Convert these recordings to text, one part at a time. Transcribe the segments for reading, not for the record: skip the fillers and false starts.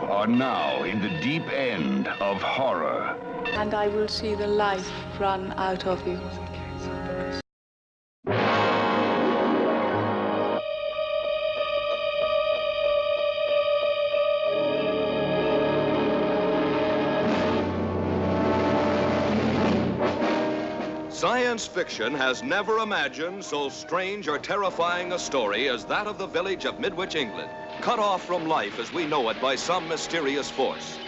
are now in the deep end of horror. And I will see the life run out of you. Science fiction has never imagined so strange or terrifying a story as that of the village of Midwich, England, cut off from life as we know it by some mysterious force.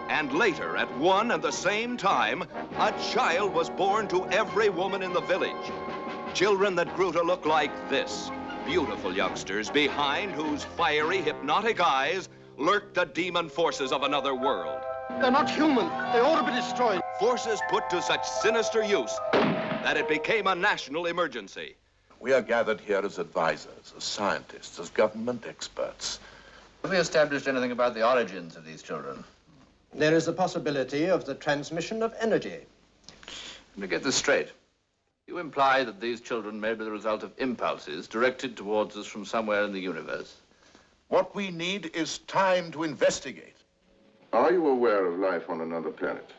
And later, at one and the same time, a child was born to every woman in the village. Children that grew to look like this. Beautiful youngsters behind whose fiery, hypnotic eyes lurked the demon forces of another world. They're not human. They ought to be destroyed. Forces put to such sinister use that it became a national emergency. We are gathered here as advisors, as scientists, as government experts. Have we established anything about the origins of these children? There is the possibility of the transmission of energy. Let me get this straight. You imply that these children may be the result of impulses directed towards us from somewhere in the universe. What we need is time to investigate. Are you aware of life on another planet?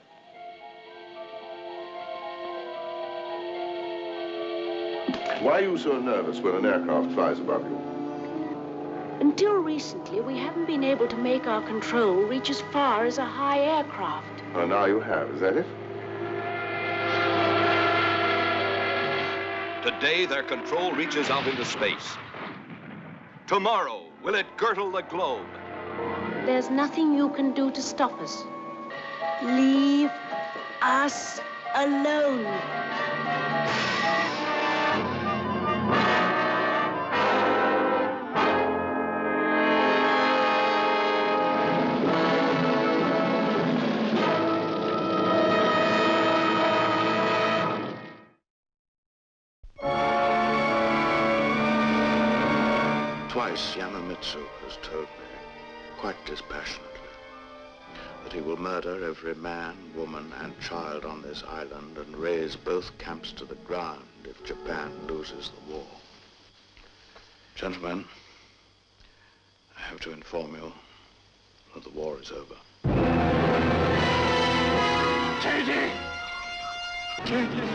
Why are you so nervous when an aircraft flies above you? Until recently, we haven't been able to make our control reach as far as a high aircraft. Well, now you have, is that it? Today, their control reaches out into space. Tomorrow, will it girdle the globe? There's nothing you can do to stop us. Leave us alone. Twice Yamamitsu has told me, quite dispassionately, that he will murder every man, woman, and child on this island and raze both camps to the ground if Japan loses the war. Gentlemen, I have to inform you that the war is over. JD! JD!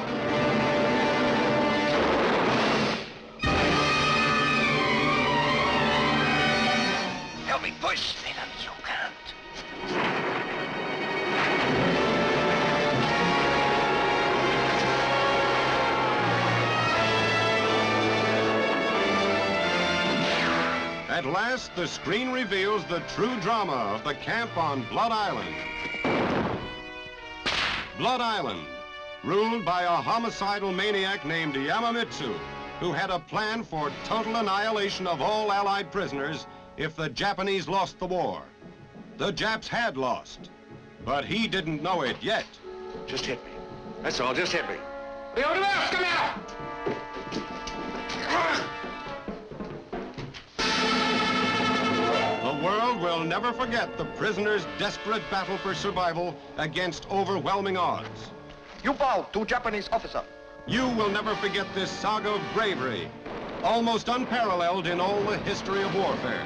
Help me push, Stephen. You can't. At last, the screen reveals the true drama of the camp on Blood Island. Blood Island, ruled by a homicidal maniac named Yamamitsu, who had a plan for total annihilation of all Allied prisoners if the Japanese lost the war. The Japs had lost, but he didn't know it yet. Just hit me. That's all, just hit me. The universe, come out! The world will never forget the prisoners' desperate battle for survival against overwhelming odds. You bow to Japanese officer. You will never forget this saga of bravery, almost unparalleled in all the history of warfare.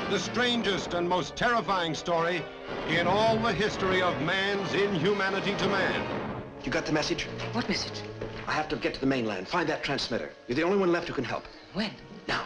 The strangest and most terrifying story in all the history of man's inhumanity to man. You got the message? What message? I have to get to the mainland. Find that transmitter. You're the only one left who can help. When? Now.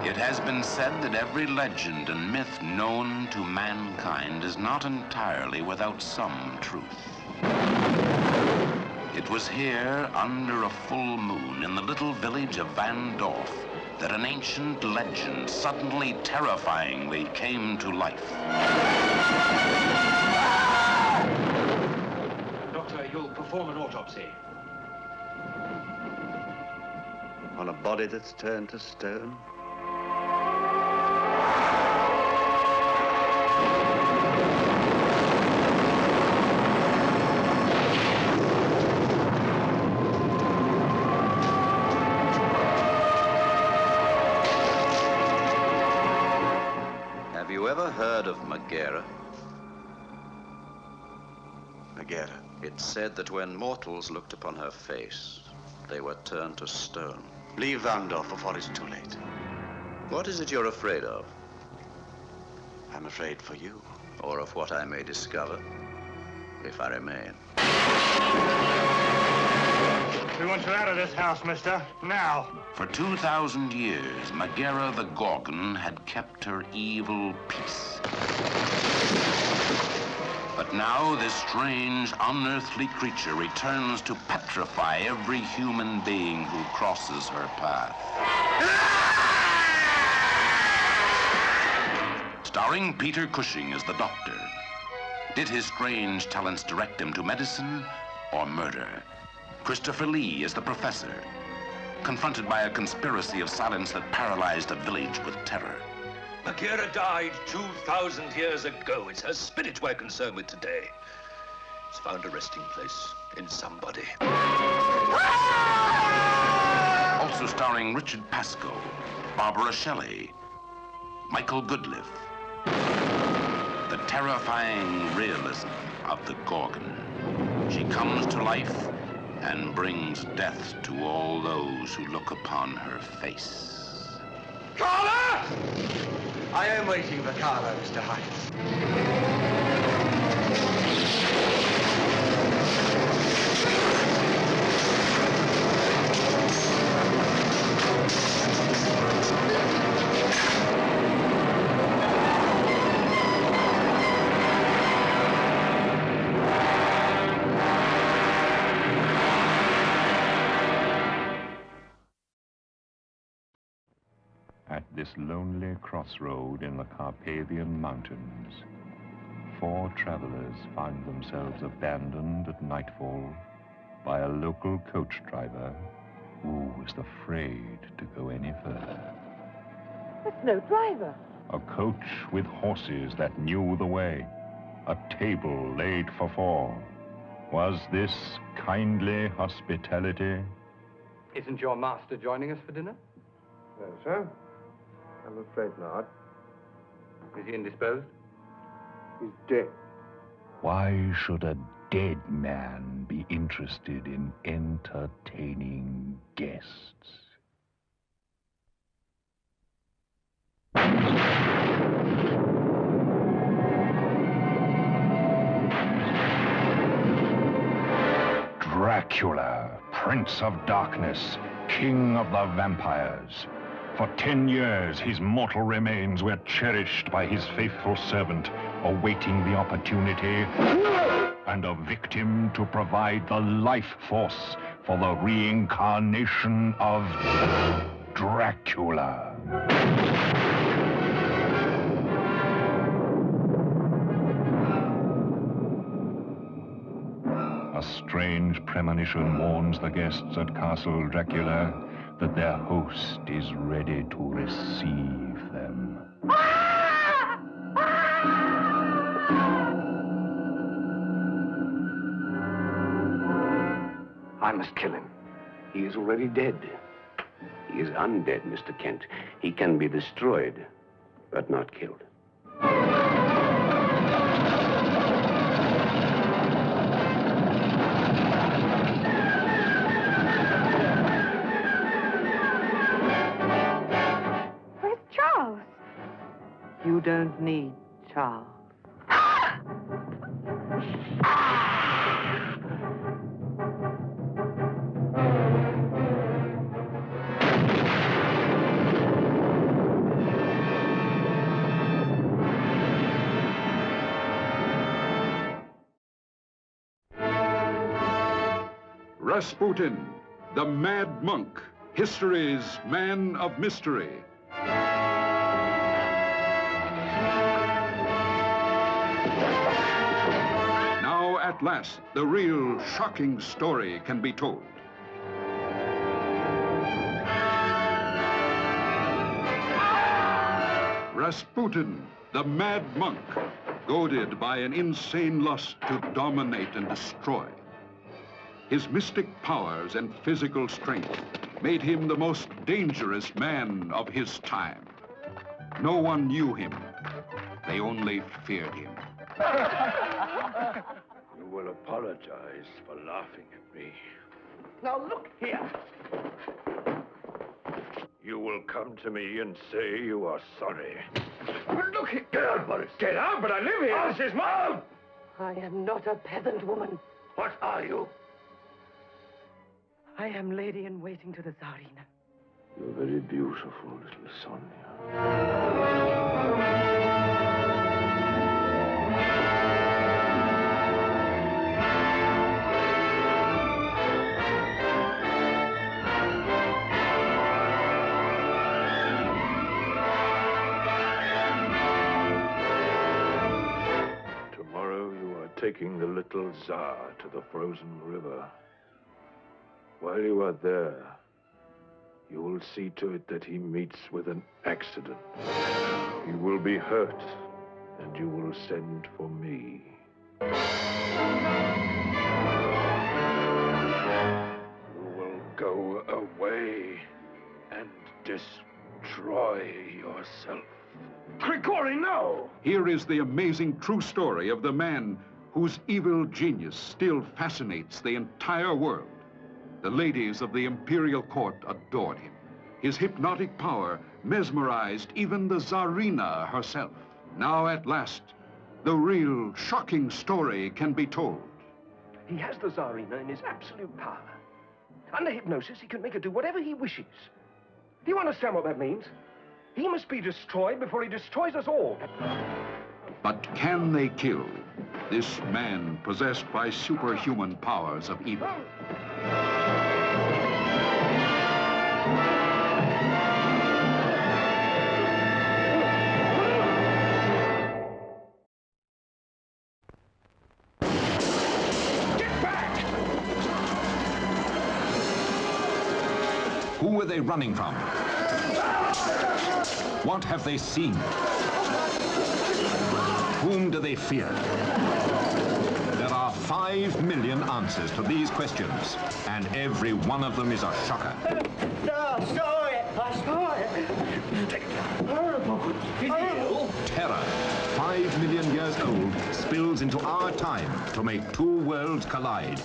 It has been said that every legend and myth known to mankind is not entirely without some truth. It was here, under a full moon, in the little village of Van Dorf, that an ancient legend suddenly terrifyingly came to life. Doctor, you'll perform an autopsy. On a body that's turned to stone? of Megara? Megara. It's said that when mortals looked upon her face, they were turned to stone. Leave Vandorf before it's too late. What is it you're afraid of? I'm afraid for you. Or of what I may discover, if I remain. We want you out of this house, mister. Now. For 2,000 years, Megara the Gorgon had kept her evil peace. But now this strange, unearthly creature returns to petrify every human being who crosses her path. Starring Peter Cushing as the doctor. Did his strange talents direct him to medicine or murder? Christopher Lee as the professor, confronted by a conspiracy of silence that paralyzed a village with terror. Megara died 2,000 years ago. It's her spirit we're concerned with today. It's found a resting place in somebody. Also starring Richard Pascoe, Barbara Shelley, Michael Goodliff. The terrifying realism of the Gorgon. She comes to life and brings death to all those who look upon her face. Carla! I am waiting for Carla, Mr. Hines. At this lonely crossroad in the Carpathian Mountains, 4 travelers find themselves abandoned at nightfall by a local coach driver who was afraid to go any further. That's no driver. A coach with horses that knew the way, a table laid for 4. Was this kindly hospitality? Isn't your master joining us for dinner? No, sir. I'm afraid not. Is he indisposed? He's dead. Why should a dead man be interested in entertaining guests? Dracula, Prince of Darkness, King of the Vampires. For 10 years, his mortal remains were cherished by his faithful servant, awaiting the opportunity and a victim to provide the life force for the reincarnation of Dracula. A strange premonition warns the guests at Castle Dracula that their host is ready to receive them. I must kill him. He is already dead. He is undead, Mr. Kent. He can be destroyed, but not killed. You don't need Charles. Rasputin, the Mad Monk, history's man of mystery. Now, at last, the real shocking story can be told. Rasputin, the Mad Monk, goaded by an insane lust to dominate and destroy. His mystic powers and physical strength made him the most dangerous man of his time. No one knew him, They only feared him. You will apologize for laughing at me. Now look here. You will come to me and say you are sorry. But look here. Get out, Boris. Get out, but I live here. This is mine. I am not a peasant woman. What are you? I am lady-in-waiting to the Tsarina. You're very beautiful, little Sonia. Tomorrow you are taking the little Tsar to the frozen river. While you are there, you will see to it that he meets with an accident. He will be hurt, and you will send for me. You will go away and destroy yourself. Grigori, no! Here is the amazing true story of the man whose evil genius still fascinates the entire world. The ladies of the imperial court adored him. His hypnotic power mesmerized even the Tsarina herself. Now, at last, the real, shocking story can be told. He has the Tsarina in his absolute power. Under hypnosis, he can make her do whatever he wishes. Do you understand what that means? He must be destroyed before he destroys us all. But can they kill this man possessed by superhuman powers of evil? Who are they running from? What have they seen? Whom do they fear? There are 5 million answers to these questions, and every one of them is a shocker. No, I saw it. Horrible. Is he ill? Terror, 5 million years old, spills into our time to make 2 worlds collide.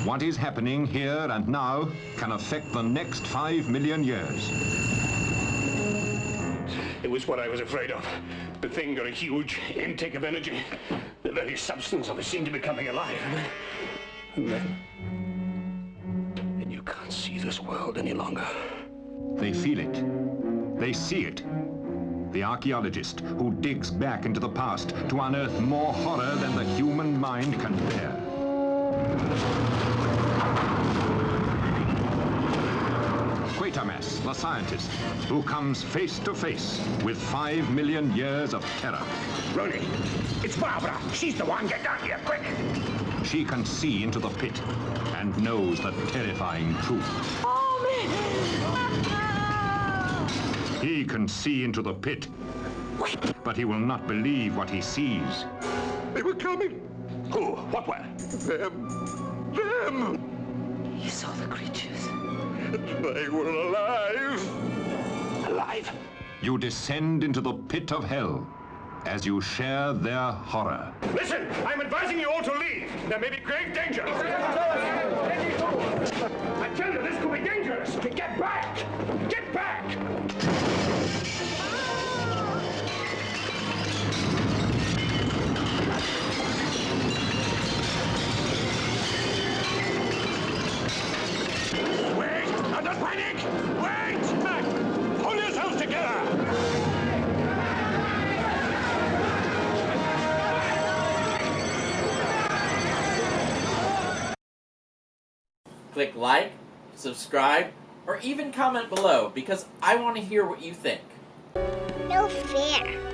What is happening here and now can affect the next 5 million years. It was what I was afraid of. The thing got a huge intake of energy. The very substance of it seemed to be coming alive. And then you can't see this world any longer. They feel it. They see it. The archaeologist who digs back into the past to unearth more horror than the human mind can bear. Quatermass, the scientist, who comes face to face with 5 million years of terror. Ronnie, it's Barbara. She's the one. Get down here, quick. She can see into the pit and knows the terrifying truth. He can see into the pit, but he will not believe what he sees. They were coming. Who? What were? Them. You saw the creatures. They were alive. Alive? You descend into the pit of hell as you share their horror. Listen, I'm advising you all to leave. There may be grave danger. I tell you, this could be dangerous. Get back! Get back! Wait! Don't panic! Wait! Hold yourselves together! Click like, subscribe, or even comment below because I want to hear what you think. No fair.